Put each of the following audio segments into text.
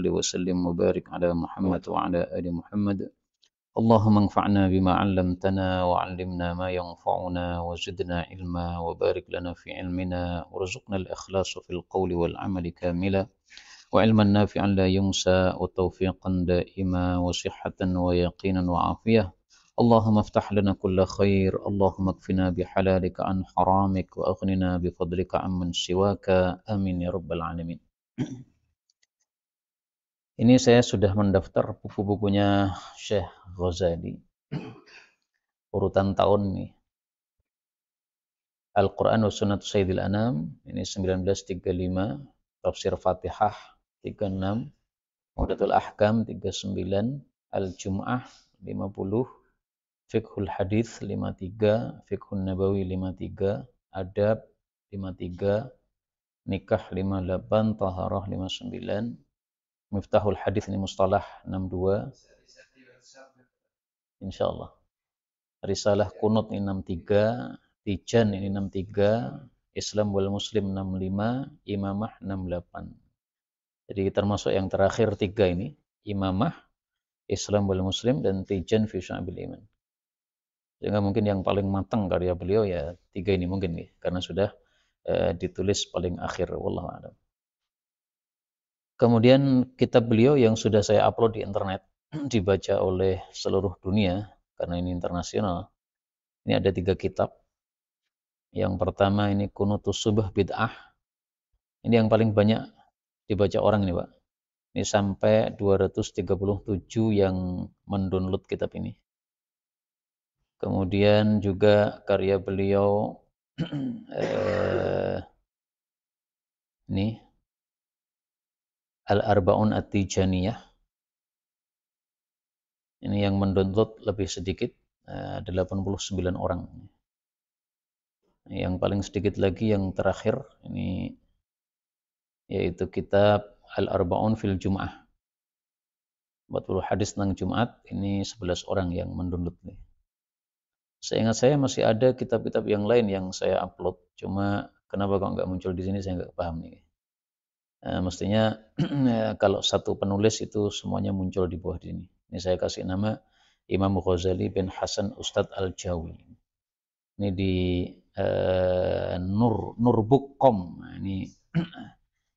وسلم وبارك على محمد وعلى آل محمد. اللهم انفعنا بما علمتنا وعلمنا ما ينفعنا وزدنا علما وبارك لنا في علمنا وارزقنا الإخلاص في القول والعمل كاملا وعلما نافعا لا ينسى وتوفيقا دائما وصحة ويقينا وعافية. اللهم افتح لنا كل خير، اللهم اكفنا بحلالك عن حرامك وأغننا بفضلك عمن سواك، آمين يا رب العالمين. Ini saya sudah mendaftar buku-bukunya Syekh Ghazali, urutan tahun nih. Al-Quran wa Sunnat Sayyidil Anam, ini 1935, Tafsir Fatihah 36, Mudatul Ahkam 39, Al-Jum'ah 50, Fiqhul Hadith 53, Fiqhun Nabawi 53, Adab 53, Nikah 58, Taharah 59, Miftahul Hadith ini Mustalah 62, insyaallah. Risalah Kunut ini 63, Tijan ini 63, Islam wal Muslim 65, Imamah 68. Jadi termasuk yang terakhir 3 ini, Imamah, Islam wal Muslim, dan Tijan fi Syu'abil Iman. Sehingga mungkin yang paling matang karya beliau ya 3 ini mungkin nih, karena sudah ditulis paling akhir, wallahu a'lam. Kemudian kitab beliau yang sudah saya upload di internet, dibaca oleh seluruh dunia, karena ini internasional. Ini ada 3 kitab. Yang pertama ini Kunutus Subh Bid'ah. Ini yang paling banyak dibaca orang ini, Pak. Ini sampai 237 yang mendownload kitab ini. Kemudian juga karya beliau ini Al-Arba'un At-Tijaniyah. Ini yang mendownload lebih sedikit, 89 orang. Yang paling sedikit lagi yang terakhir ini yaitu kitab Al-Arba'un fil Jum'ah. 40 hadis tentang Jumat, ini 11 orang yang mendownload nih. Seingat saya masih ada kitab-kitab yang lain yang saya upload, cuma kenapa kok nggak muncul di sini saya nggak paham nih. Mestinya kalau satu penulis itu semuanya muncul di bawah sini. Ini saya kasih nama Imam Ghazali bin Hasan Ustadz Al-Jawi. Ini di nurbook.com. Nah, ini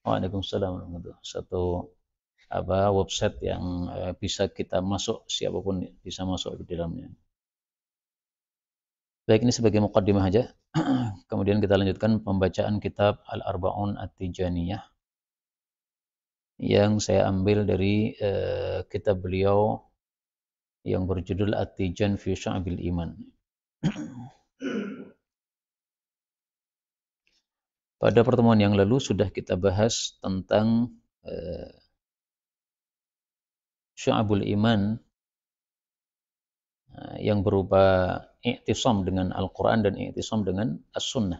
Waalaikumsalam warahmatullahi wabarakatuh. Satu website yang bisa kita masuk, siapapun bisa masuk di dalamnya. Baik, ini sebagai muqaddimah aja. Kemudian kita lanjutkan pembacaan kitab Al-Arba'un At-Tijaniyah yang saya ambil dari kitab beliau yang berjudul At-Tijan fi Syu'abil Iman. Pada pertemuan yang lalu sudah kita bahas tentang Syu'abul Iman yang berupa i'tisam dengan Al-Quran dan i'tisam dengan As-Sunnah.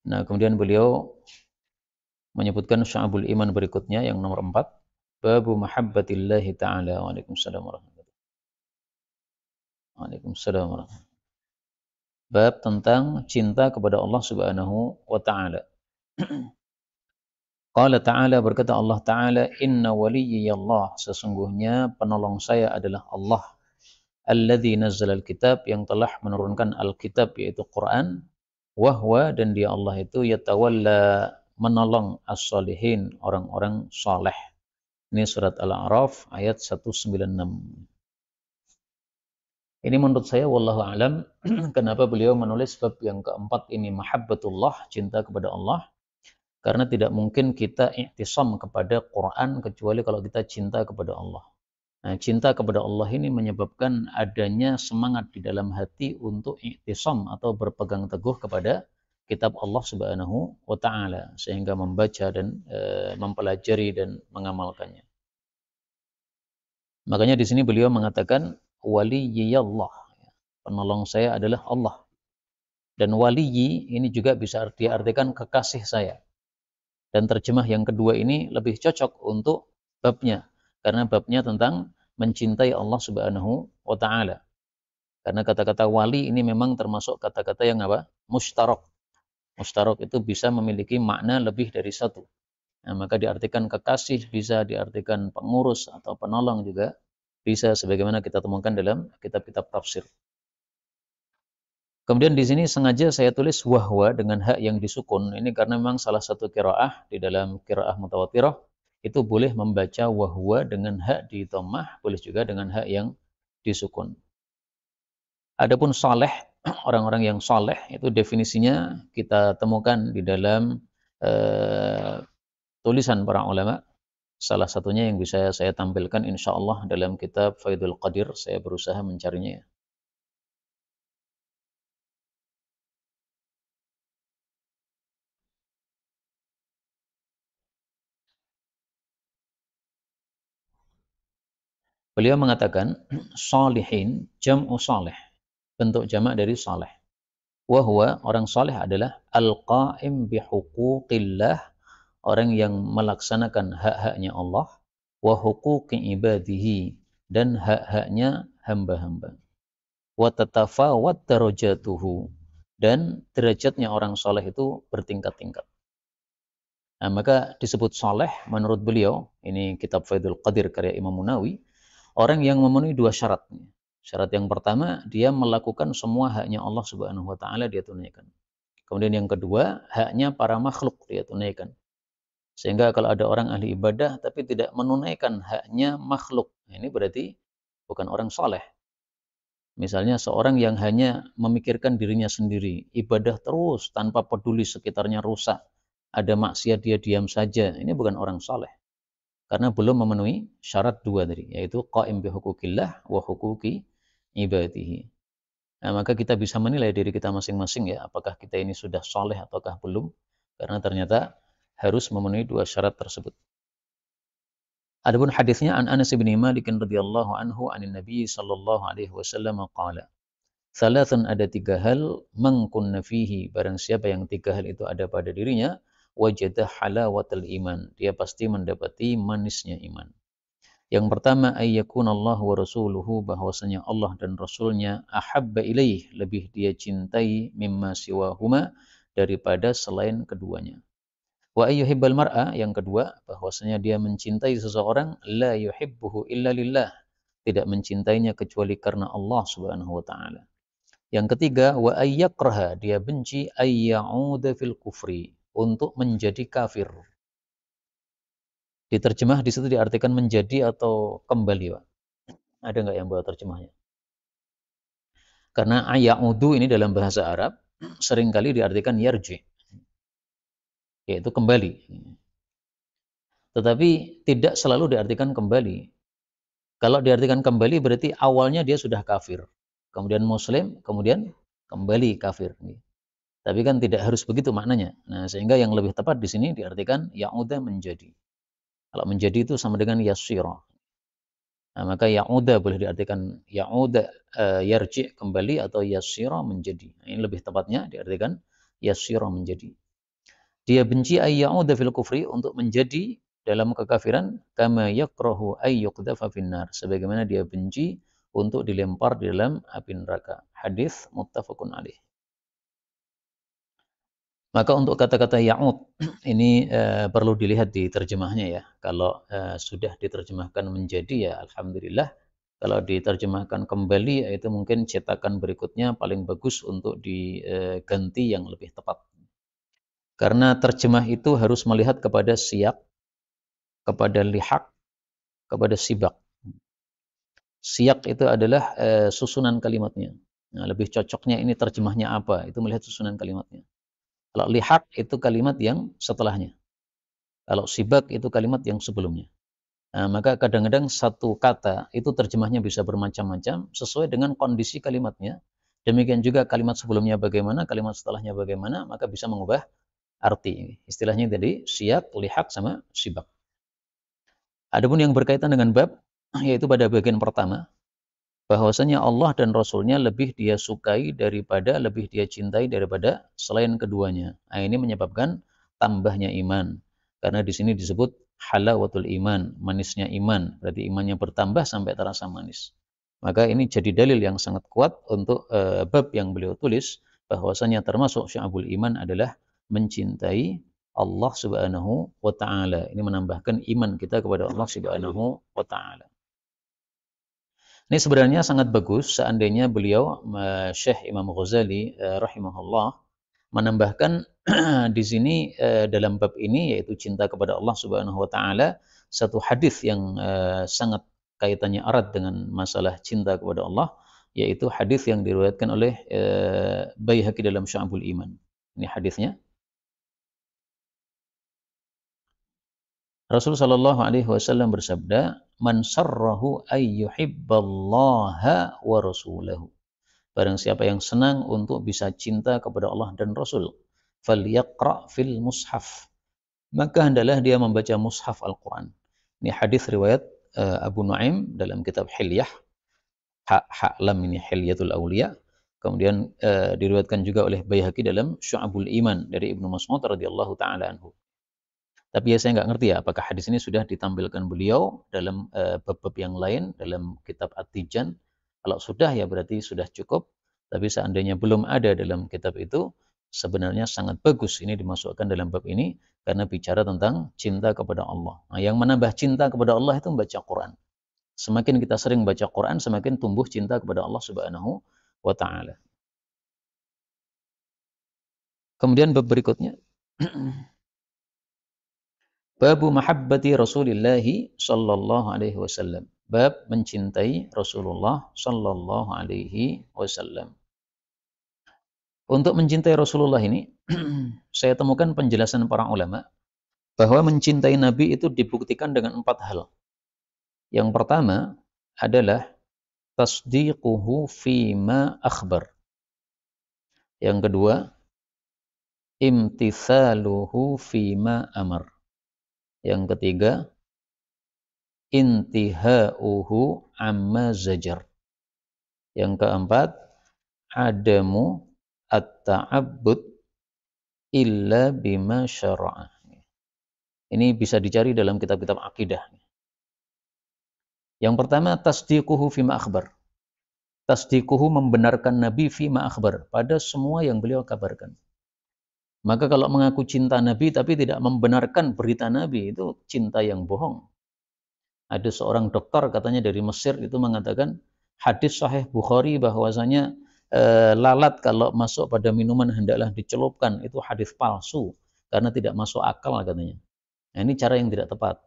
Nah, kemudian beliau menyebutkan Syu'abul Iman berikutnya yang nomor 4, Babu Mahabbatillahi Ta'ala. Waalaikumsalam warahmatullahi wabarakatuh. Waalaikumsalam warahmatullahi wabarakatuh. Bab tentang cinta kepada Allah Subhanahu wa Ta'ala. Qala Ta'ala, berkata Allah Ta'ala, Inna waliyiyallah, sesungguhnya penolong saya adalah Allah. Alladzi nazzala al-kitab, yang telah menurunkan al-kitab yaitu Quran. Wahwa, dan dia Allah itu yatawalla, menolong as-salihin, orang-orang saleh. Ini surat Al-A'raf ayat 196. Ini menurut saya wallahu alam kenapa beliau menulis bab yang keempat ini, mahabbatullah, cinta kepada Allah. Karena tidak mungkin kita i'tisam kepada Quran kecuali kalau kita cinta kepada Allah. Nah, cinta kepada Allah ini menyebabkan adanya semangat di dalam hati untuk i'tisam atau berpegang teguh kepada kitab Allah Subhanahu wa Ta'ala, sehingga membaca dan mempelajari dan mengamalkannya. Makanya di sini beliau mengatakan waliyillah, penolong saya adalah Allah. Dan waliyi ini juga bisa diartikan kekasih saya. Dan terjemah yang kedua ini lebih cocok untuk babnya, karena babnya tentang mencintai Allah Subhanahu wa Ta'ala. Karena kata-kata wali ini memang termasuk kata-kata yang apa? Mushtarak. Mushtarak itu bisa memiliki makna lebih dari satu. Nah, maka diartikan kekasih, bisa diartikan pengurus atau penolong juga bisa, sebagaimana kita temukan dalam kitab-kitab tafsir. Kemudian di sini sengaja saya tulis wahwa dengan hak yang disukun. Ini karena memang salah satu qiraah di dalam qiraah mutawatirah itu boleh membaca wahwa dengan hak di dhammah, boleh juga dengan hak yang disukun. Adapun saleh, orang-orang yang saleh itu definisinya kita temukan di dalam tulisan para ulama. Salah satunya yang bisa saya tampilkan insya Allah dalam kitab Faidul Qadir. Saya berusaha mencarinya. Beliau mengatakan, salihin jam'u salih. Bentuk jamak dari salih. Wahwa, orang salih adalah al-qa'im bihuquqillah, orang yang melaksanakan hak-haknya Allah, wa huquqi ibadihi, dan hak-haknya hamba-hamba. Wa tatafawat darajatuhu, dan derajatnya orang saleh itu bertingkat-tingkat. Nah, maka disebut saleh menurut beliau, ini kitab Faidul Qadir karya Imam Munawi, orang yang memenuhi dua syarat. Syarat yang pertama, dia melakukan semua haknya Allah Subhanahu wa taala dia tunaikan. Kemudian yang kedua, haknya para makhluk dia tunaikan. Sehingga kalau ada orang ahli ibadah tapi tidak menunaikan haknya makhluk, ini berarti bukan orang saleh. Misalnya seorang yang hanya memikirkan dirinya sendiri, ibadah terus tanpa peduli sekitarnya rusak, ada maksiat dia diam saja, ini bukan orang saleh. Karena belum memenuhi syarat dua tadi, yaitu qa'im bihuquqillah wa huquqi ibadihi. Nah, maka kita bisa menilai diri kita masing-masing ya, apakah kita ini sudah saleh ataukah belum, karena ternyata harus memenuhi dua syarat tersebut. Adapun hadisnya an Anas bin Malik radhiyallahu anhu anin Nabi sallallahu alaihi wasallam qala, Salatun, ada tiga hal, mangkunna fihi, barang siapa yang tiga hal itu ada pada dirinya, wajadah halawatul iman, dia pasti mendapati manisnya iman. Yang pertama, ayyakunallahu wa rasuluhu, bahwasanya Allah dan Rasulnya ahabba ilaih, lebih dia cintai, mimma siwahuma, daripada selain keduanya. Wa ayyuhibbal mar'a, yang kedua, bahwasanya dia mencintai seseorang, la yuhibbuhu illa lillah, tidak mencintainya kecuali karena Allah Subhanahu wa taala. Yang ketiga, wa ayyakraha, dia benci ayya'uda fil kufri, untuk menjadi kafir. Diterjemah di situ diartikan menjadi atau kembali, Pak. Ada nggak yang bawa terjemahnya? Karena ayya'udu ini dalam bahasa Arab seringkali diartikan yarji, yaitu kembali. Tetapi tidak selalu diartikan kembali. Kalau diartikan kembali berarti awalnya dia sudah kafir, kemudian muslim, kemudian kembali kafir. Tapi kan tidak harus begitu maknanya. Nah, sehingga yang lebih tepat di sini diartikan ya'uda, menjadi. Kalau menjadi itu sama dengan yasyira. Nah, maka ya'uda boleh diartikan ya'uda, yarji, kembali, atau yasyira, menjadi. Nah, ini lebih tepatnya diartikan yasyira, menjadi. Dia benci ayya'uda fil kufri, untuk menjadi dalam kekafiran, kama yakrahu ayyuqdhafa finnar, sebagaimana dia benci untuk dilempar di dalam api neraka. Hadis muttafaqun alaih. Maka untuk kata-kata ya'ud ini perlu dilihat di terjemahnya ya. Kalau sudah diterjemahkan menjadi ya alhamdulillah. Kalau diterjemahkan kembali itu mungkin cetakan berikutnya paling bagus untuk diganti yang lebih tepat. Karena terjemah itu harus melihat kepada siyak, kepada lihak, kepada sibak. Siyak itu adalah susunan kalimatnya. Nah, lebih cocoknya ini terjemahnya apa? Itu melihat susunan kalimatnya. Kalau lihak itu kalimat yang setelahnya. Kalau sibak itu kalimat yang sebelumnya. Nah, maka kadang-kadang satu kata itu terjemahnya bisa bermacam-macam sesuai dengan kondisi kalimatnya. Demikian juga kalimat sebelumnya bagaimana, kalimat setelahnya bagaimana, maka bisa mengubah arti. Istilahnya tadi siyak, lihak, sama sibak. Adapun yang berkaitan dengan bab, yaitu pada bagian pertama, bahwasanya Allah dan Rasulnya lebih dia sukai daripada, lebih dia cintai daripada selain keduanya. Nah, ini menyebabkan tambahnya iman. Karena di sini disebut halawatul iman, manisnya iman. Berarti imannya bertambah sampai terasa manis. Maka ini jadi dalil yang sangat kuat untuk bab yang beliau tulis, bahwasanya termasuk syu'abul iman adalah mencintai Allah Subhanahu wa taala. Ini menambahkan iman kita kepada Allah Subhanahu wa taala. Ini sebenarnya sangat bagus seandainya beliau Syekh Imam Ghazali rahimahullah menambahkan di sini dalam bab ini yaitu cinta kepada Allah Subhanahu wa taala satu hadis yang sangat kaitannya erat dengan masalah cinta kepada Allah, yaitu hadis yang diriwayatkan oleh Baihaqi dalam Syu'abul Iman. Ini hadisnya. Rasul sallallahu alaihi wasallam bersabda, "Man sarrahu ay yuhibballaha wa rasulahu." Barang siapa yang senang untuk bisa cinta kepada Allah dan Rasul, falyaqra fil mushaf. Maka hendaklah dia membaca mushaf Al-Qur'an. Ini hadis riwayat Abu Nuaim dalam kitab Hilyah. Ha'lam ini Hilyatul Auliya. Kemudian diriwayatkan juga oleh Baihaqi dalam Syu'abul Iman dari Ibnu Mas'ud radhiyallahu taala anhu. Tapi ya saya nggak ngerti ya apakah hadis ini sudah ditampilkan beliau dalam bab-bab yang lain dalam kitab At-Tijan. Kalau sudah ya berarti sudah cukup. Tapi seandainya belum ada dalam kitab itu, sebenarnya sangat bagus ini dimasukkan dalam bab ini karena bicara tentang cinta kepada Allah. Nah, yang menambah cinta kepada Allah itu membaca Quran. Semakin kita sering baca Quran, semakin tumbuh cinta kepada Allah Subhanahu wa taala. Kemudian bab berikutnya Babu mahabbati Rasulillahi sallallahu alaihi wasallam. Bab mencintai Rasulullah sallallahu alaihi wasallam. Untuk mencintai Rasulullah ini, saya temukan penjelasan para ulama bahwa mencintai Nabi itu dibuktikan dengan 4 hal. Yang pertama adalah tasdiquhu fima akhbar. Yang kedua, imtithaluhu fima amar. Yang ketiga, intihauhu amma zajar. Yang keempat, adamu at-ta'abbud illa bima syara'a. Ini bisa dicari dalam kitab-kitab akidah. Yang pertama, tasdiquhu fima akhbar. Tasdiquhu membenarkan Nabi fima akhbar, pada semua yang beliau kabarkan. Maka kalau mengaku cinta Nabi tapi tidak membenarkan berita Nabi, itu cinta yang bohong. Ada seorang dokter katanya dari Mesir itu mengatakan hadis sahih Bukhari bahwasanya lalat kalau masuk pada minuman hendaklah dicelupkan, itu hadis palsu karena tidak masuk akal katanya. Nah, ini cara yang tidak tepat.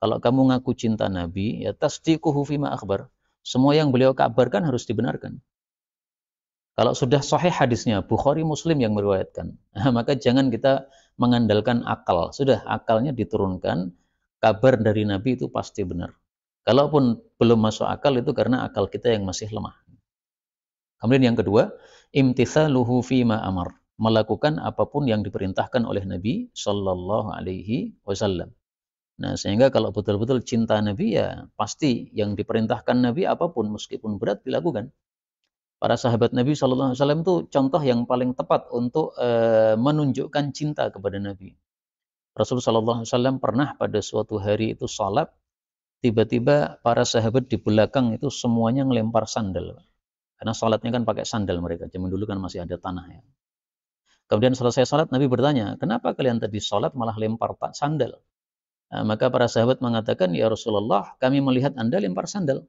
Kalau kamu ngaku cinta Nabi, ya tasdiquhu fima akhbar. Semua yang beliau kabarkan harus dibenarkan. Kalau sudah sahih hadisnya, Bukhari Muslim yang meriwayatkan, maka jangan kita mengandalkan akal. Sudah akalnya diturunkan, kabar dari Nabi itu pasti benar. Kalaupun belum masuk akal itu karena akal kita yang masih lemah. Kemudian yang kedua, imtithaluhu fima amar. Melakukan apapun yang diperintahkan oleh Nabi Sallallahu Alaihi Wasallam. Nah, sehingga kalau betul-betul cinta Nabi ya pasti yang diperintahkan Nabi apapun meskipun berat dilakukan. Para sahabat Nabi Shallallahu Alaihi Wasallam itu contoh yang paling tepat untuk menunjukkan cinta kepada Nabi. Rasul Shallallahu Alaihi Wasallam pernah pada suatu hari itu salat, tiba-tiba para sahabat di belakang itu semuanya ngelempar sandal. Karena salatnya kan pakai sandal mereka, zaman dulu kan masih ada tanah ya. Kemudian selesai salat, Nabi bertanya, kenapa kalian tadi salat malah lempar sandal? Nah, maka para sahabat mengatakan, ya Rasulullah, kami melihat Anda lempar sandal.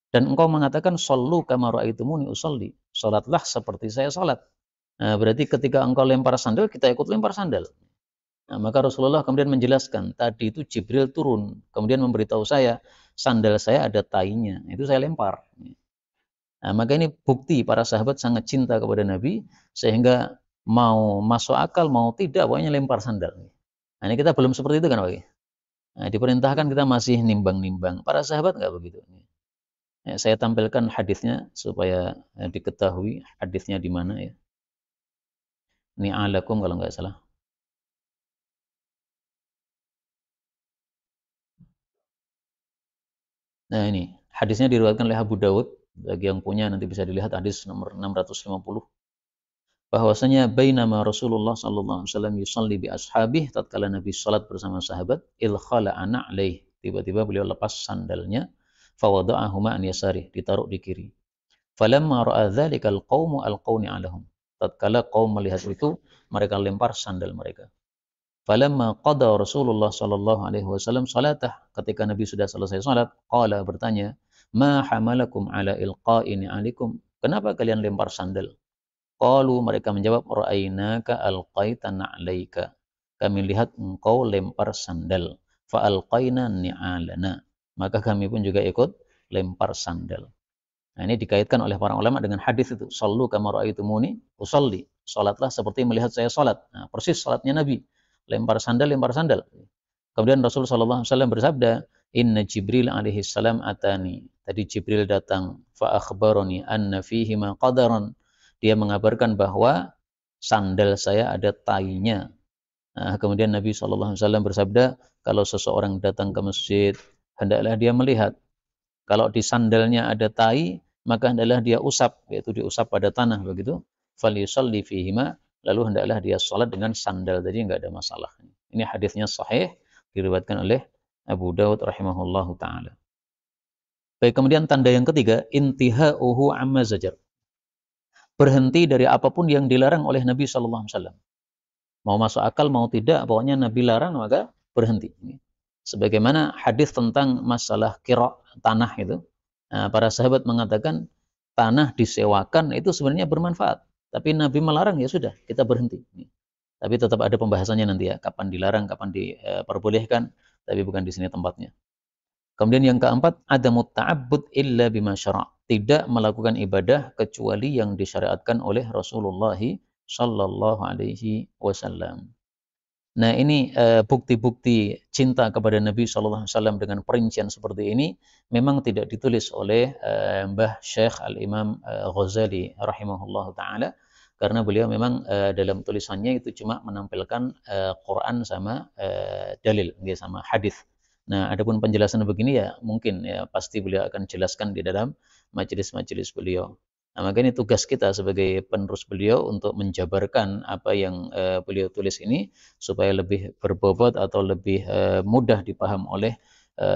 Dan engkau mengatakan sallu kama ra'aitumuni usolli, salatlah seperti saya salat. Nah, berarti ketika engkau lempar sandal, kita ikut lempar sandal. Nah, maka Rasulullah kemudian menjelaskan, tadi itu Jibril turun, kemudian memberitahu saya, sandal saya ada tainya, itu saya lempar. Nah, maka ini bukti para sahabat sangat cinta kepada Nabi, sehingga mau masuk akal, mau tidak, pokoknya lempar sandal. Nah, ini kita belum seperti itu kan Pak? Nah, diperintahkan kita masih nimbang-nimbang. Para sahabat nggak begitu. Ya, saya tampilkan hadisnya supaya diketahui hadisnya di mana ya. Ini alakum kalau nggak salah. Nah ini hadisnya diriwayatkan oleh Abu Dawud. Bagi yang punya nanti bisa dilihat hadis nomor 650. Bahwasanya bainama Rasulullah sallallahu alaihi wasallam yusalli bi ashabih, tatkala Nabi salat bersama sahabat, ilkhala'a na'laih. Tiba-tiba beliau lepas sandalnya, fawada'ahuma an yasarih, ditaruh di kiri. Falamma ra'a dzalikal qaumu alqauni alahum. Tatkala kaum melihat itu, mereka lempar sandal mereka. Falamma qada Rasulullah sallallahu alaihi wasallam salatah, ketika Nabi sudah selesai salat, qala bertanya, "Ma hamalakum ala ilqa'ini alaikum?" Kenapa kalian lempar sandal? Qalu, mereka menjawab, "Ra'ainaka alqaita na'laika." Kami lihat engkau lempar sandal. Fa alqaina ni'alana. Maka kami pun juga ikut lempar sandal. Nah, ini dikaitkan oleh para ulama dengan hadis itu, "Shallu kama ra'aitumuni usolli." Salatlah seperti melihat saya salat. Nah, persis salatnya Nabi. Lempar sandal, lempar sandal. Kemudian Rasul sallallahu alaihi wasallam bersabda, "Inna Jibril alaihi salam atani." Tadi Jibril datang, fa akhbarani anna fihi ma qadaran. Dia mengabarkan bahwa sandal saya ada tainya. Nah, kemudian Nabi sallallahu alaihi wasallam bersabda, kalau seseorang datang ke masjid, hendaklah dia melihat kalau di sandalnya ada tai, maka hendaklah dia usap, yaitu diusap pada tanah begitu. Falyusalli fihima, lalu hendaklah dia salat dengan sandal, jadi enggak ada masalah. Ini hadisnya sahih, diriwayatkan oleh Abu Daud rahimahullahu taala. Baik, kemudian tanda yang ketiga, intihauhu amma zajar. Berhenti dari apapun yang dilarang oleh Nabi sallallahu alaihi wasallam. Mau masuk akal mau tidak, pokoknya Nabi larang maka berhenti. Sebagaimana hadis tentang masalah qira' tanah itu. Nah, para sahabat mengatakan tanah disewakan itu sebenarnya bermanfaat. Tapi Nabi melarang, ya sudah, kita berhenti. Tapi tetap ada pembahasannya nanti ya, kapan dilarang, kapan diperbolehkan, tapi bukan di sini tempatnya. Kemudian yang keempat, adamut ta'abbud illa bima syara'. Tidak melakukan ibadah kecuali yang disyariatkan oleh Rasulullah sallallahu alaihi wasallam. Nah, ini bukti-bukti cinta kepada Nabi sallallahu alaihi wasallam dengan perincian seperti ini memang tidak ditulis oleh Mbah Syekh Al-Imam Ghazali rahimahullahu taala, karena beliau memang dalam tulisannya itu cuma menampilkan Quran sama dalil, sama hadis. Nah, adapun penjelasan begini ya mungkin ya pasti beliau akan jelaskan di dalam majelis-majelis beliau. Nah, maka ini tugas kita sebagai penerus beliau untuk menjabarkan apa yang beliau tulis ini supaya lebih berbobot atau lebih mudah dipaham oleh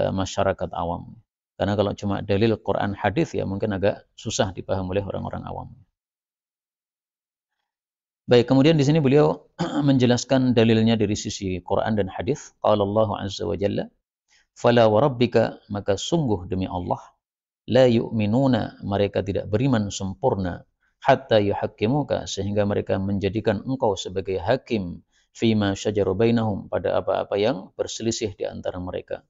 masyarakat awam. Karena kalau cuma dalil Quran hadis ya mungkin agak susah dipaham oleh orang-orang awam. Baik, kemudian di sini beliau menjelaskan dalilnya dari sisi Quran dan hadis. Qala Allah azza wa jalla, "Fala wa rabbika," maka sungguh demi Allah, "la yu'minuna," mereka tidak beriman sempurna, "hatta yuhakkimuka," sehingga mereka menjadikan engkau sebagai hakim, fima syajaru bainahum, pada apa-apa yang berselisih di antara mereka.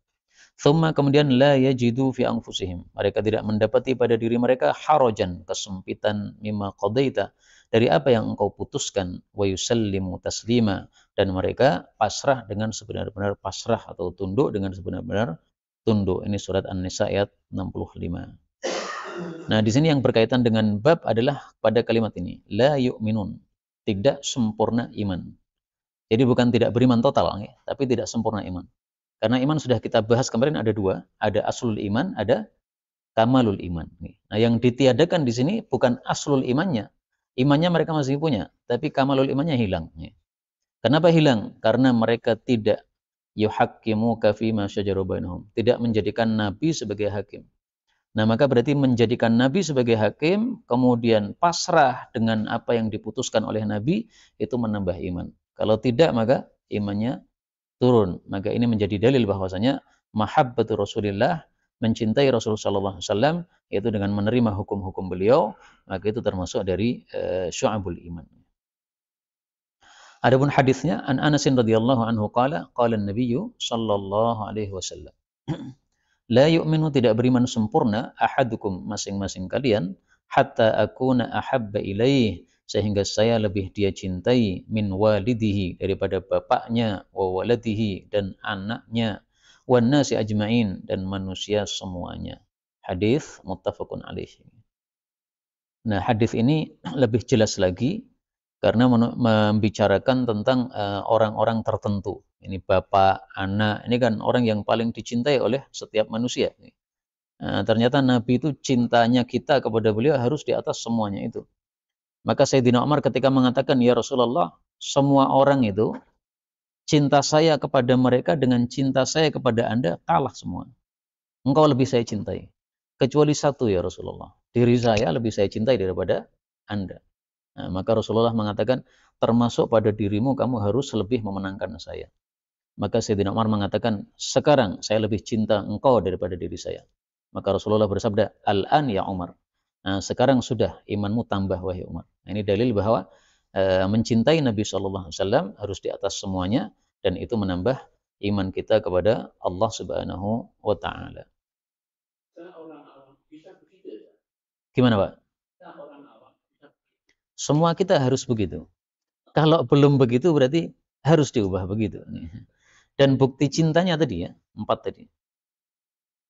Thumma, kemudian, la yajidu fi anfusihim, mereka tidak mendapati pada diri mereka harajan, kesempitan, mimma qadaita, dari apa yang engkau putuskan, wa yusallimu taslima, dan mereka pasrah dengan sebenar-benar pasrah atau tunduk dengan sebenar-benar tunduk. Ini surat An-Nisa ayat 65. Nah, di sini yang berkaitan dengan bab adalah pada kalimat ini, la yu'minun, tidak sempurna iman. Jadi bukan tidak beriman total, ya, tapi tidak sempurna iman. Karena iman sudah kita bahas kemarin ada dua, ada aslul iman, ada kamalul iman. Nah, yang ditiadakan di sini bukan aslul imannya. Imannya mereka masih punya, tapi kamalul imannya hilang. Kenapa hilang? Karena mereka tidak yuhakkimuka fima syajaru bainahum, tidak menjadikan Nabi sebagai hakim. Nah, maka berarti menjadikan Nabi sebagai hakim, kemudian pasrah dengan apa yang diputuskan oleh Nabi, itu menambah iman. Kalau tidak, maka imannya turun. Maka ini menjadi dalil bahwasanya mahabbatu Rasulillah, mencintai Rasulullah SAW, yaitu dengan menerima hukum-hukum beliau, maka itu termasuk dari syu'abul iman. Adapun hadisnya, an Anasin radhiyallahu anhu qala, qala an-nabiyyu sallallahu alaihi wasallam, la yu'minu, tidak beriman sempurna, ahadukum, masing-masing kalian, hatta akuna ahabba ilaih, sehingga saya lebih dia cintai, min walidihi, daripada bapaknya, wa waladihi, dan anaknya, wan nasi ajma'in, dan manusia semuanya. Hadis muttafaqun alaihi. Nah, hadis ini lebih jelas lagi karena membicarakan tentang orang-orang tertentu. Ini bapak, anak, ini kan orang yang paling dicintai oleh setiap manusia. Ternyata Nabi itu cintanya kita kepada beliau harus di atas semuanya itu. Maka Sayyidina Umar ketika mengatakan, ya Rasulullah, semua orang itu cinta saya kepada mereka dengan cinta saya kepada Anda kalah semua. Engkau lebih saya cintai. Kecuali satu ya Rasulullah, diri saya lebih saya cintai daripada Anda. Nah, maka Rasulullah mengatakan, termasuk pada dirimu kamu harus lebih memenangkan saya. Maka Sayyidina Umar mengatakan, sekarang saya lebih cinta engkau daripada diri saya. Maka Rasulullah bersabda, Al-an ya Umar. Nah, sekarang sudah imanmu tambah wahai Umar. Nah, ini dalil bahwa mencintai Nabi SAW harus di atas semuanya, dan itu menambah iman kita kepada Allah Subhanahu wa Ta'ala. Gimana, Pak? Semua kita harus begitu. Kalau belum begitu berarti harus diubah begitu. Dan bukti cintanya tadi ya, 4 tadi.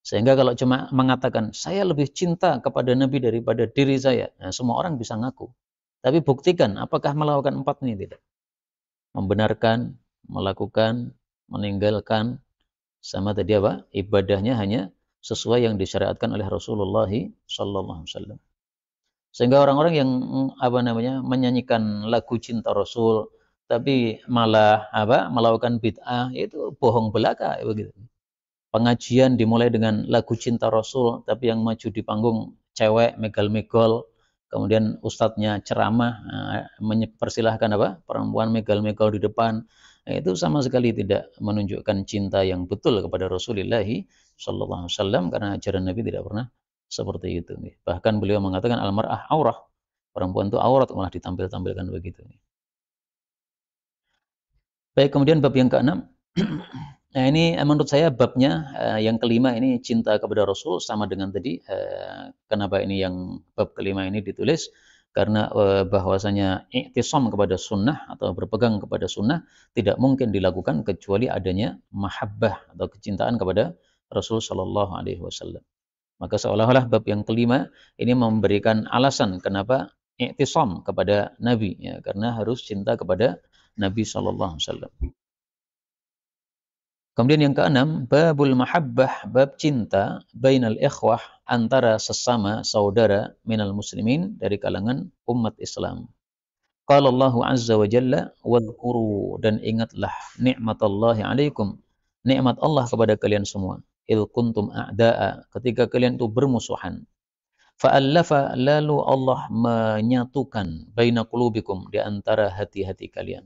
Sehingga kalau cuma mengatakan, saya lebih cinta kepada Nabi daripada diri saya, nah, semua orang bisa ngaku. Tapi buktikan, apakah melakukan 4 ini? Tidak. Membenarkan, melakukan, meninggalkan, sama tadi apa? Ibadahnya hanya sesuai yang disyariatkan oleh Rasulullah SAW. Sehingga orang-orang yang menyanyikan lagu cinta Rasul tapi malah melakukan bid'ah, itu bohong belaka begitu. Pengajian dimulai dengan lagu cinta Rasul tapi yang maju di panggung cewek megal-megol, kemudian ustadznya ceramah mempersilahkan perempuan megal-megol di depan. Itu sama sekali tidak menunjukkan cinta yang betul kepada Rasulullah SAW, karena ajaran Nabi tidak pernah seperti itu. Bahkan beliau mengatakan al-mar'ah aurah, perempuan itu aurat, malah ditampil-tampilkan begitu. Baik, kemudian bab yang ke-6. Nah, ini menurut saya babnya yang kelima ini cinta kepada Rasul, sama dengan tadi. Kenapa ini yang bab kelima ini ditulis? Karena bahwasanya i'tisam kepada sunnah atau berpegang kepada sunnah tidak mungkin dilakukan kecuali adanya mahabbah atau kecintaan kepada Rasul Shallallahu Alaihi Wasallam. Maka seolah-olah bab yang kelima ini memberikan alasan kenapa i'tisam kepada Nabi, ya, karena harus cinta kepada Nabi Shallallahu Alaihi Wasallam. Kemudian yang keenam, babul mahabbah, bab cinta bainal ikhwah, antara sesama saudara minal muslimin, dari kalangan umat Islam. Qala Allah azza wa jalla, wadhkuru, dan ingatlah ni'matallahi alaikum, nikmat Allah kepada kalian semua. Il kuntum a'da'a, ketika kalian itu bermusuhan. Fa'allafa, lalu Allah menyatukan baina qulubikum, di antara hati-hati kalian.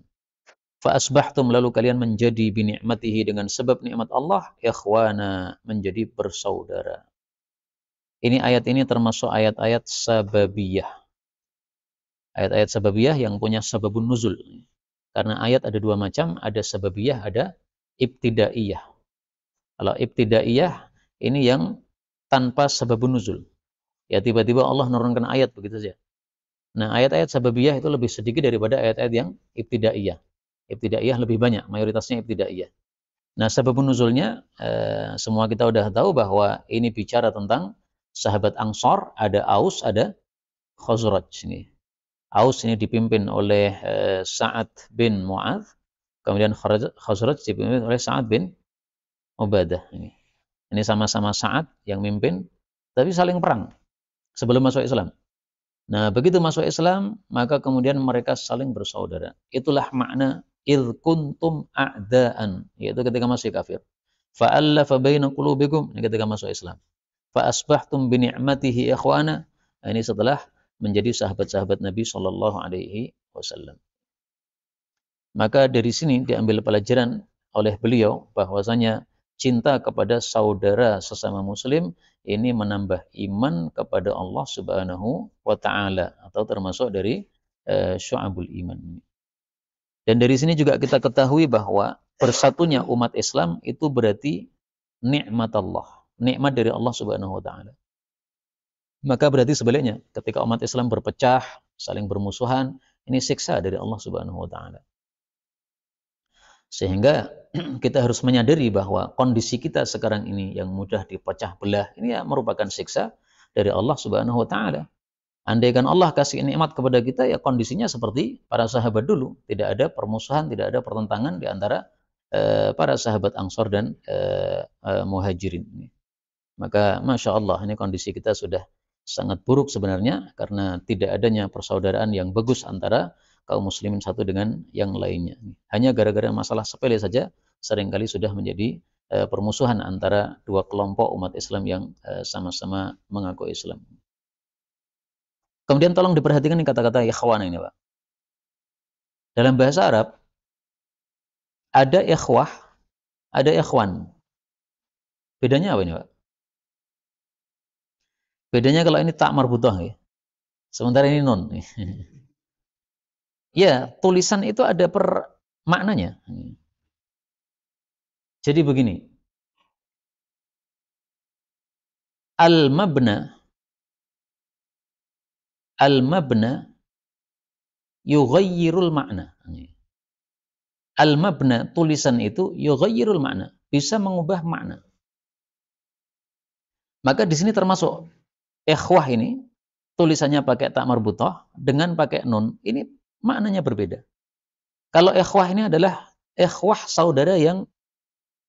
Fa'asbahtum, lalu kalian menjadi binikmatihi, dengan sebab nikmat Allah, ikhwana, menjadi bersaudara. Ini ayat ini termasuk ayat-ayat sababiyah. Ayat-ayat sababiyah yang punya sababun nuzul. Karena ayat ada 2 macam, ada sababiyah, ada ibtidaiyah. Kalau ibtidaiyah ini yang tanpa sababun nuzul. Ya tiba-tiba Allah menurunkan ayat begitu saja. Nah, ayat-ayat sababiyah itu lebih sedikit daripada ayat-ayat yang ibtidaiyah. Ibtidaiyah lebih banyak, mayoritasnya ibtidaiyah. Nah, sababun nuzulnya semua kita udah tahu bahwa ini bicara tentang sahabat Ansor, ada Aus, ada Khazraj ini. Aus ini dipimpin oleh Sa'ad bin Mu'adz, kemudian Khazraj dipimpin oleh Sa'ad bin Ubadah ini. Ini sama-sama Sa'ad yang mimpin, tapi saling perang sebelum masuk Islam. Nah, begitu masuk Islam, maka kemudian mereka saling bersaudara. Itulah makna idh kuntum a'daan, yaitu ketika masih kafir. Fa'allafa baina qulubikum, ini ketika masuk Islam. Fa'asbahtum bi ni'matihi ikhwana, ini setelah menjadi sahabat-sahabat Nabi sallallahu alaihi wasallam. Maka dari sini diambil pelajaran oleh beliau bahwasanya cinta kepada saudara sesama muslim ini menambah iman kepada Allah Subhanahu wa taala, atau termasuk dari syu'abul iman. Dan dari sini juga kita ketahui bahwa bersatunya umat Islam itu berarti nikmat Allah, nikmat dari Allah Subhanahu wa taala. Maka berarti sebaliknya, ketika umat Islam berpecah, saling bermusuhan, ini siksa dari Allah Subhanahu wa taala. Sehingga kita harus menyadari bahwa kondisi kita sekarang ini yang mudah dipecah belah, ini ya merupakan siksa dari Allah Subhanahu wa taala. Andaikan Allah kasih nikmat kepada kita, ya kondisinya seperti para sahabat dulu, tidak ada permusuhan, tidak ada pertentangan di antara para sahabat Ansor dan Muhajirin. Maka Masya Allah, ini kondisi kita sudah sangat buruk sebenarnya, karena tidak adanya persaudaraan yang bagus antara kaum muslimin satu dengan yang lainnya. Hanya gara-gara masalah sepele saja, seringkali sudah menjadi permusuhan antara 2 kelompok umat Islam yang sama-sama mengaku Islam. Kemudian tolong diperhatikan kata-kata ikhwan ini, Pak. Dalam bahasa Arab ada ikhwah, ada ikhwan. Bedanya apa ini, Pak? Bedanya kalau ini tak marbutah ya. Sementara ini nun. Ya, tulisan itu ada per maknanya. Jadi begini, al-mabna al-mabna yughayyirul makna. Al-mabna, tulisan itu yughayyirul makna, bisa mengubah makna. Maka di sini termasuk ikhwah ini, tulisannya pakai tak marbutah dengan pakai nun, ini maknanya berbeda. Kalau ikhwah ini adalah ikhwah saudara yang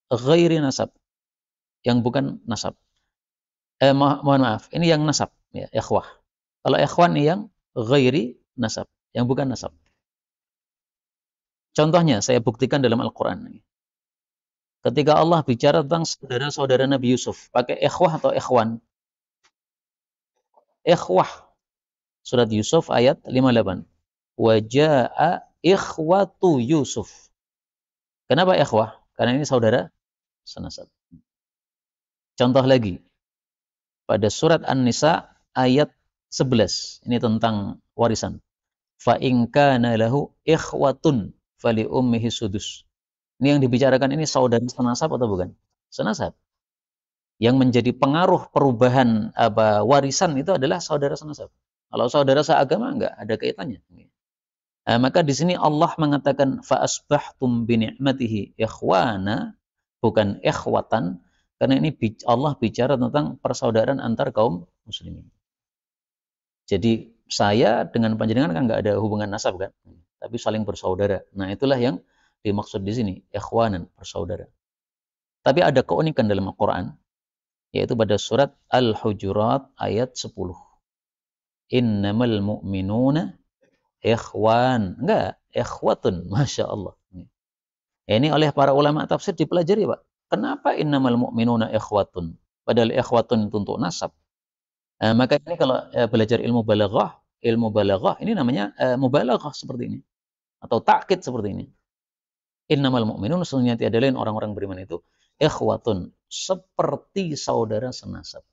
ghairi nasab, yang bukan nasab. Mohon maaf, ini yang nasab, ya, ikhwah. Kalau ikhwan ini yang ghairi nasab, yang bukan nasab. Contohnya saya buktikan dalam Al-Qur'an. Ketika Allah bicara tentang saudara-saudara Nabi Yusuf, pakai ikhwah atau ikhwan? Ikhwah. Surat Yusuf ayat 58. Wa jaa ikhwatu Yusuf. Kenapa ikhwah? Karena ini saudara senasab. Contoh lagi, pada surat An-Nisa ayat 11. Ini tentang warisan. Fa in kana lahu ikhwatun fali ummihi sudus. Ini yang dibicarakan ini saudara senasab atau bukan? Senasab. Yang menjadi pengaruh perubahan warisan itu adalah saudara senasab. Kalau saudara seagama enggak ada kaitannya. Maka di sini Allah mengatakan fa asbahtum bi ni'matihi ikhwana, bukan ikhwatan, karena ini Allah bicara tentang persaudaraan antar kaum muslimin. Jadi saya dengan panjenengan kan nggak ada hubungan nasab kan, tapi saling bersaudara. Nah itulah yang dimaksud di sini, ikhwanan, bersaudara. Tapi ada keunikan dalam Al-Quran, yaitu pada surat Al-Hujurat ayat 10. Innamal mu'minuna ikhwan. Enggak, ikhwatun, Masya Allah. Ini oleh para ulama tafsir dipelajari, Pak. Kenapa innamal mu'minuna ikhwatun? Padahal ikhwatun itu untuk nasab. Maka ini kalau belajar ilmu balaghah ini namanya mubalaghah seperti ini. Atau takkid seperti ini. Innamal mu'minun, sesungguhnya tiada lain orang-orang beriman itu ikhwatun, seperti saudara senasab.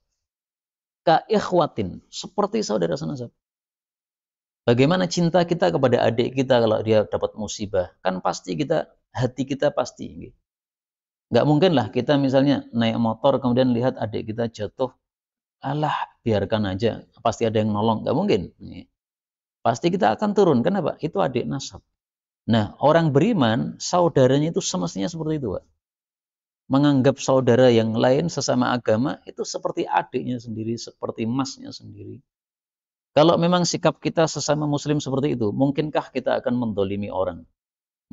Ka ikhwatin, seperti saudara senasab. Bagaimana cinta kita kepada adik kita kalau dia dapat musibah? Kan pasti kita, hati kita pasti. Nggak mungkin lah kita misalnya naik motor kemudian lihat adik kita jatuh, alah biarkan aja, pasti ada yang nolong. Nggak mungkin. Pasti kita akan turun. Kenapa? Itu adik nasab. Nah, orang beriman, saudaranya itu semestinya seperti itu, Pak. Menganggap saudara yang lain sesama agama itu seperti adiknya sendiri, seperti masnya sendiri. Kalau memang sikap kita sesama muslim seperti itu, mungkinkah kita akan mendolimi orang?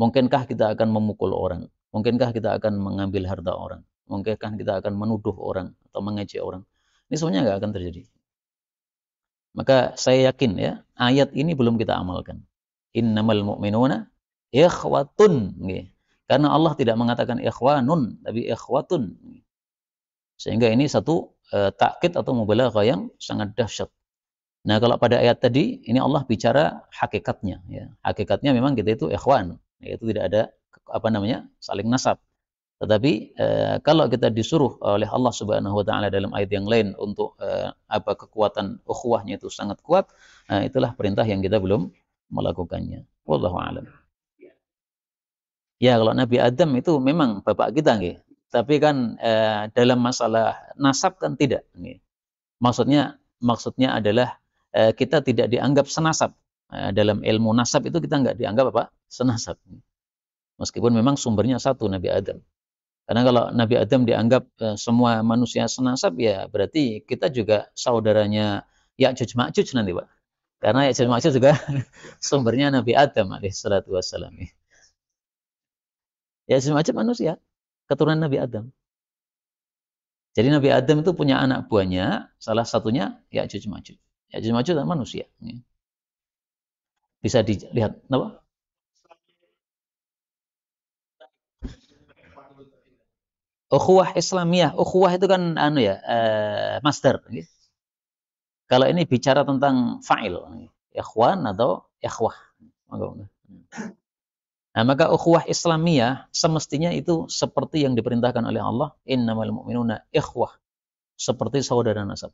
Mungkinkah kita akan memukul orang? Mungkinkah kita akan mengambil harta orang? Mungkinkah kita akan menuduh orang atau mengejek orang? Ini semuanya nggak akan terjadi. Maka saya yakin ya, ayat ini belum kita amalkan. Innamal mu'minuna ikhwatun. Karena Allah tidak mengatakan ikhwanun, tapi ikhwatun. Sehingga ini satu takkid atau mubalaghah yang sangat dahsyat. Nah, kalau pada ayat tadi, ini Allah bicara hakikatnya. Ya. Hakikatnya memang kita itu ikhwan, yaitu tidak ada saling nasab. Tetapi kalau kita disuruh oleh Allah Subhanahu Wa Taala dalam ayat yang lain untuk kekuatan ukhuwahnya itu sangat kuat, itulah perintah yang kita belum melakukannya. Wallahu a'lam. Ya, kalau Nabi Adam itu memang bapak kita, nggih. Tapi kan dalam masalah nasab kan tidak. Nggih. Maksudnya adalah kita tidak dianggap senasab. Dalam ilmu nasab itu kita nggak dianggap apa? Senasab. Meskipun memang sumbernya satu, Nabi Adam. Karena kalau Nabi Adam dianggap semua manusia senasab, ya berarti kita juga saudaranya Ya'juj Ma'juj nanti, Pak. Karena Ya'juj Ma'juj juga sumbernya Nabi Adam alaihissalatu wassalam. Ya'juj Ma'juj manusia, keturunan Nabi Adam. Jadi Nabi Adam itu punya anak buahnya, salah satunya Ya'juj Ma'juj. Ya'juj Ma'juj adalah manusia. Bisa dilihat, apa? Ukhuwah Islamiyah, ukhuwah itu kan masdar. Kalau ini bicara tentang fa'il, ikhwan atau ikhwah. Nah, maka ukhuwah Islamiyah semestinya itu seperti yang diperintahkan oleh Allah, innamal mu'minuna ikhwah, seperti saudara nasab.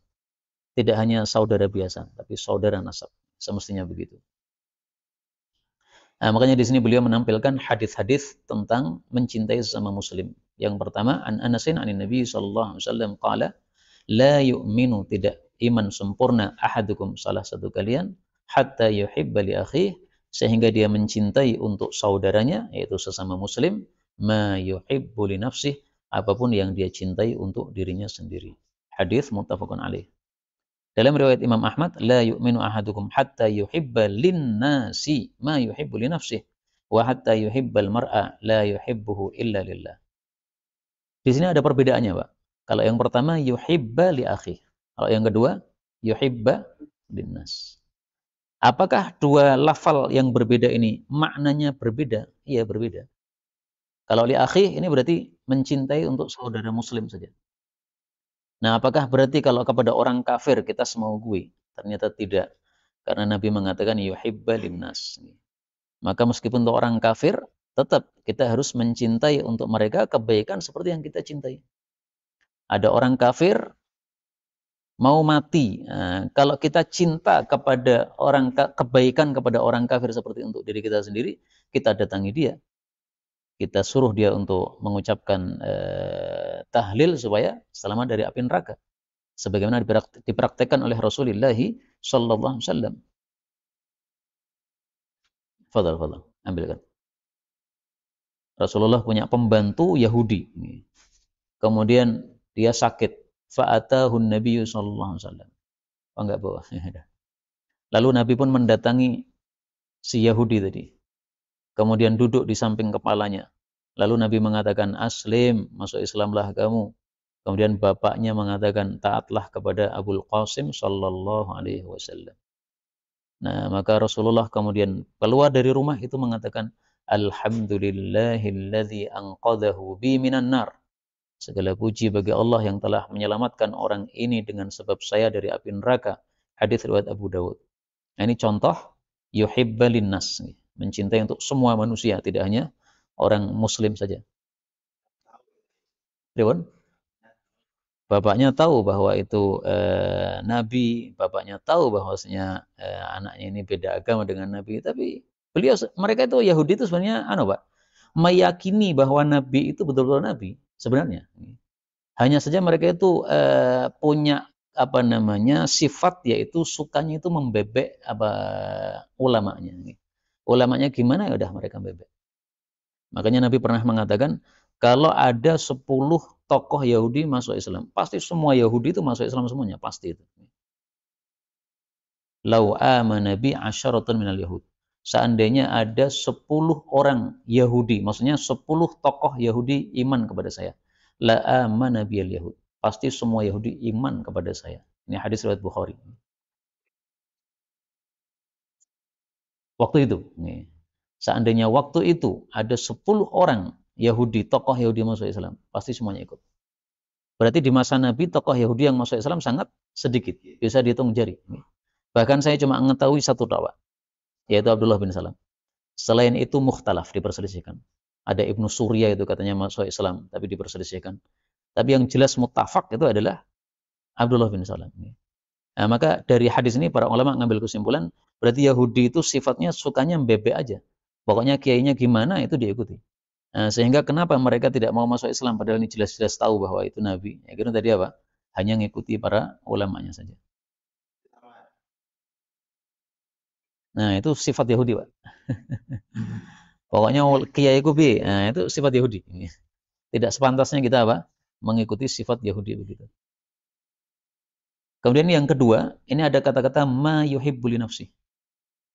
Tidak hanya saudara biasa, tapi saudara nasab. Semestinya begitu. Nah, makanya di sini beliau menampilkan hadis-hadis tentang mencintai sesama muslim. Yang pertama, an Anasin anin Nabi sallallahu alaihi wasallam qala, la yu'minu, tidak iman sempurna ahadukum, salah satu kalian, hatta yuhibba li akhih, sehingga dia mencintai untuk saudaranya, yaitu sesama muslim, ma yuhibbu li nafsih, apapun yang dia cintai untuk dirinya sendiri. Hadis muttafaqun alaih. Dalam riwayat Imam Ahmad, la yu'minu ahadukum hatta yuhibba linnasi ma yuhibbu li nafsih wa hatta yuhibbal mar'a la yuhibbuhu illa lillah. Di sini ada perbedaannya, Pak. Kalau yang pertama yuhibba li akhi. Kalau yang kedua yuhibba linnas. Apakah dua lafal yang berbeda ini maknanya berbeda? Iya, berbeda. Kalau li akhi ini berarti mencintai untuk saudara muslim saja. Nah, apakah berarti kalau kepada orang kafir kita semau gue? Ternyata tidak. Karena Nabi mengatakan yuhibba linnas. Maka meskipun untuk orang kafir, tetap kita harus mencintai untuk mereka kebaikan seperti yang kita cintai. Ada orang kafir mau mati. Nah, kalau kita cinta kepada orang kebaikan kepada orang kafir seperti untuk diri kita sendiri, kita datangi dia. Kita suruh dia untuk mengucapkan tahlil supaya selamat dari api neraka. Sebagaimana dipraktekkan oleh Rasulullah sallallahu alaihi wasallam. Fadal, ambilkan. Rasulullah punya pembantu Yahudi. Kemudian dia sakit. Fa'atahun Nabi sallallahu alaihi wasallam. Oh, enggak bawa. Lalu Nabi pun mendatangi si Yahudi tadi. Kemudian duduk di samping kepalanya. Lalu Nabi mengatakan, aslim, masuk Islamlah kamu. Kemudian bapaknya mengatakan, taatlah kepada Abul Qasim sallallahu alaihi wasallam. Nah, maka Rasulullah kemudian keluar dari rumah itu mengatakan, alhamdulillahilladzi anqadhahu bi minan nar. Segala puji bagi Allah yang telah menyelamatkan orang ini dengan sebab saya dari api neraka. Hadis riwayat Abu Dawud. Nah, ini contoh yuhibba linnas, mencintai untuk semua manusia, tidak hanya orang muslim saja. Riwan? Bapaknya tahu bahwa itu nabi, bapaknya tahu bahwasanya anaknya ini beda agama dengan nabi, tapi mereka itu Yahudi itu sebenarnya Pak, meyakini bahwa nabi itu betul-betul nabi sebenarnya. Hanya saja mereka itu punya sifat, yaitu sukanya itu membebek ulamanya. Ulamanya gimana, ya udah mereka bebek. Makanya Nabi pernah mengatakan, kalau ada 10 tokoh Yahudi masuk Islam, pasti semua Yahudi itu masuk Islam semuanya, pasti itu. Lau amana bi asyaratun minal yahud. Seandainya ada 10 orang Yahudi, maksudnya 10 tokoh Yahudi iman kepada saya, la amana biyal yahud. Pasti semua Yahudi iman kepada saya. Ini hadis riwayat Bukhari. Waktu itu, seandainya waktu itu ada 10 orang Yahudi, tokoh Yahudi masuk Islam, pasti semuanya ikut. Berarti di masa Nabi, tokoh Yahudi yang masuk Islam sangat sedikit, bisa dihitung jari. Bahkan saya cuma mengetahui satu dakwah, yaitu Abdullah bin Salam. Selain itu mukhtalaf, diperselisihkan. Ada Ibnu Surya itu katanya masuk Islam, tapi diperselisihkan. Tapi yang jelas muttafaq itu adalah Abdullah bin Salam. Nah, maka dari hadis ini para ulama ngambil kesimpulan, berarti Yahudi itu sifatnya sukanya bebek aja. Pokoknya kiainya gimana itu diikuti. Nah, sehingga kenapa mereka tidak mau masuk Islam padahal ini jelas-jelas tahu bahwa itu nabi. Ya kira tadi apa? Hanya ngikuti para ulamanya saja. Nah, itu sifat Yahudi, Pak. Pokoknya kiai kubi, nah itu sifat Yahudi. Tidak sepantasnya kita mengikuti sifat Yahudi begitu. Kemudian yang kedua, ini ada kata-kata ma yuhibbu li nafsi.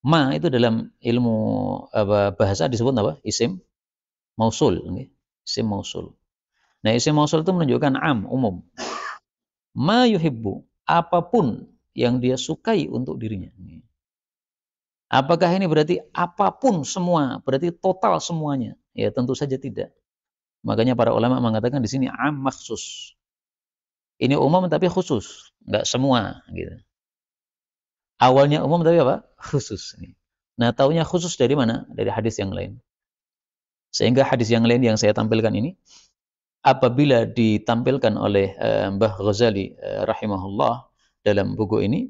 Ma itu dalam ilmu bahasa disebut isim mausul, isim mausul. Nah, isim mausul itu menunjukkan umum. Ma yuhibbu, apapun yang dia sukai untuk dirinya. Apakah ini berarti apapun semua, berarti total semuanya? Ya, tentu saja tidak. Makanya para ulama mengatakan di sini maksus. Ini umum tapi khusus, enggak semua gitu. Awalnya umum tapi khusus. Nah, taunya khusus dari mana? Dari hadis yang lain. Sehingga hadis yang lain yang saya tampilkan ini, apabila ditampilkan oleh Mbah Ghazali rahimahullah dalam buku ini,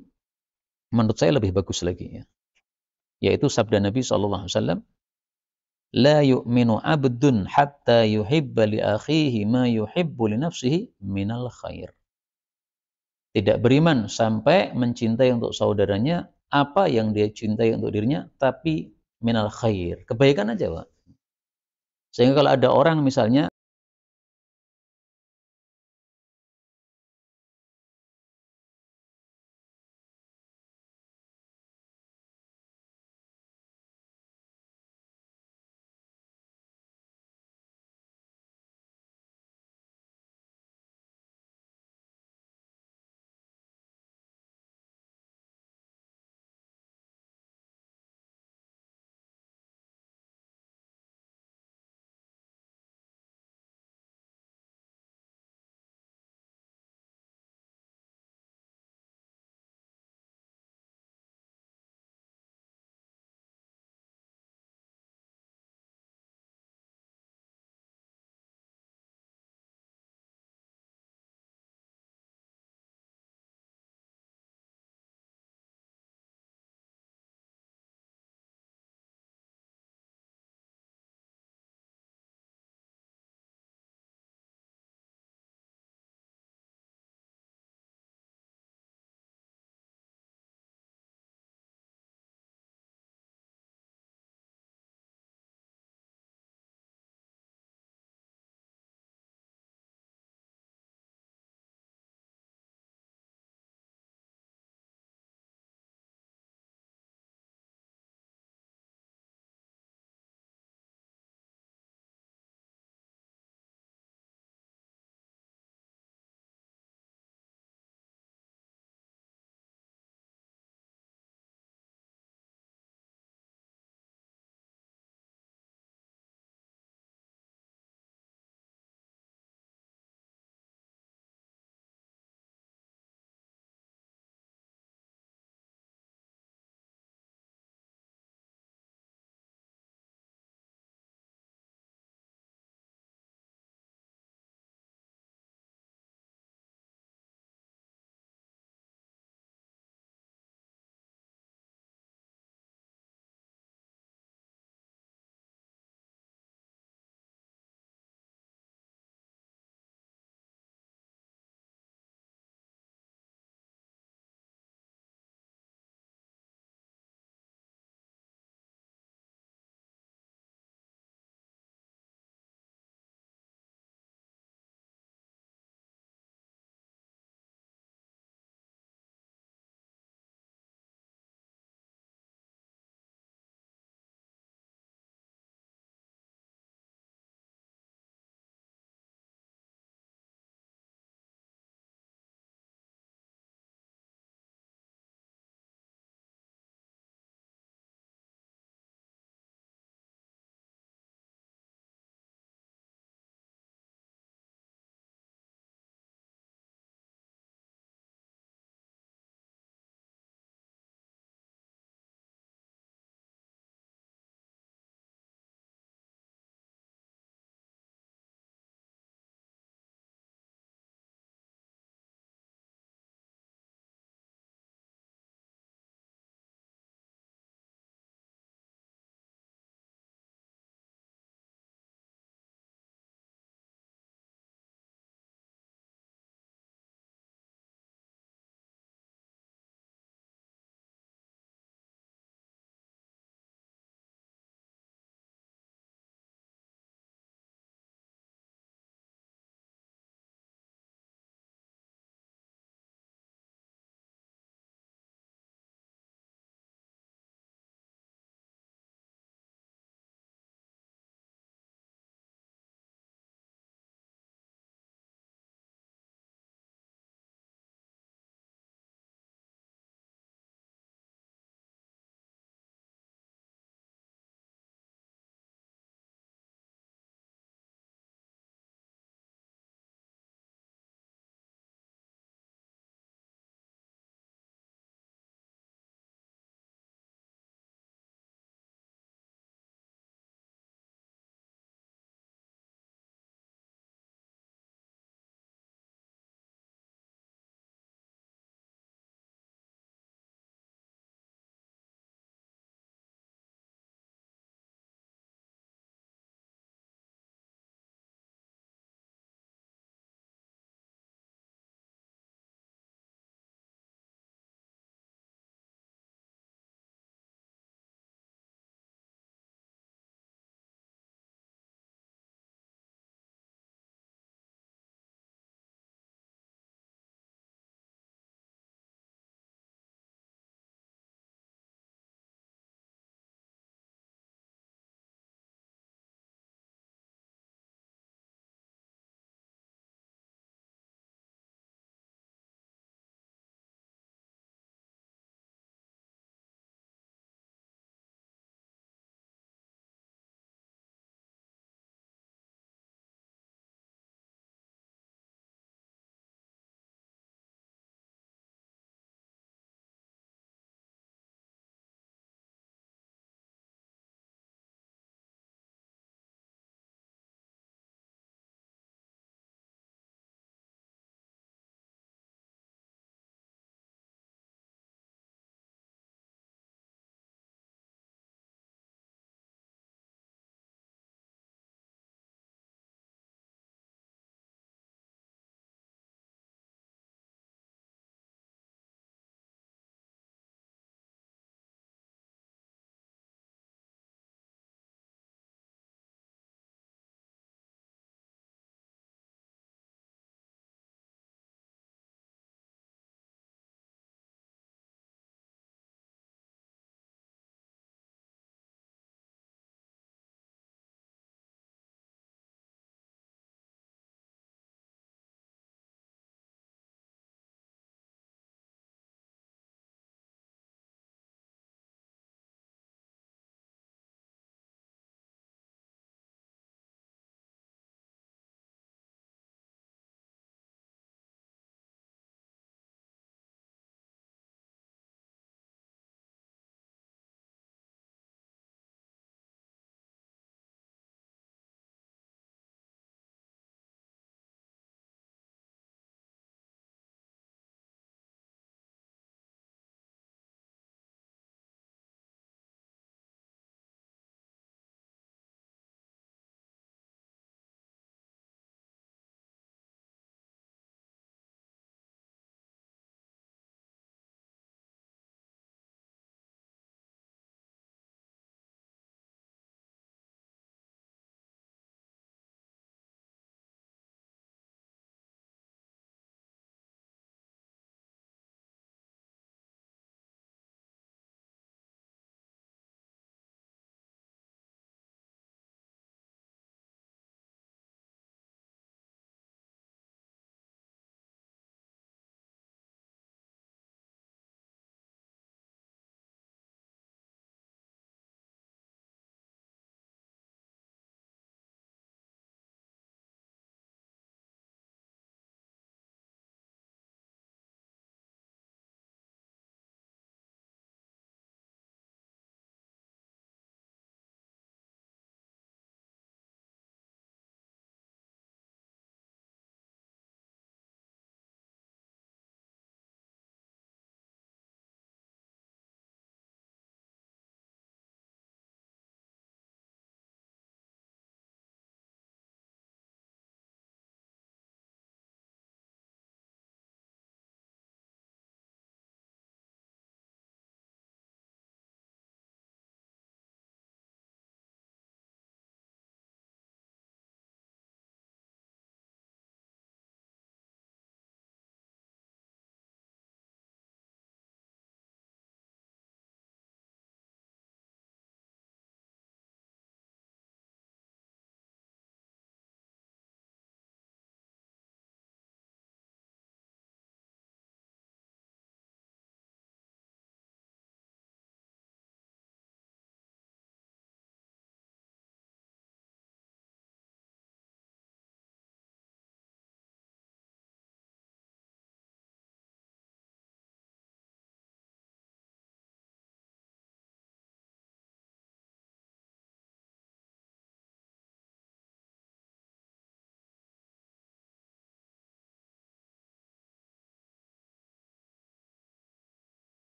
menurut saya lebih bagus lagi ya. Yaitu sabda Nabi SAW, la yu'minu abdun hatta yuhibba li akhihi ma yuhibbu li nafsihi minal khair. Tidak beriman sampai mencintai untuk saudaranya apa yang dia cintai untuk dirinya, tapi minal khair. Kebaikan aja, Pak. Sehingga kalau ada orang misalnya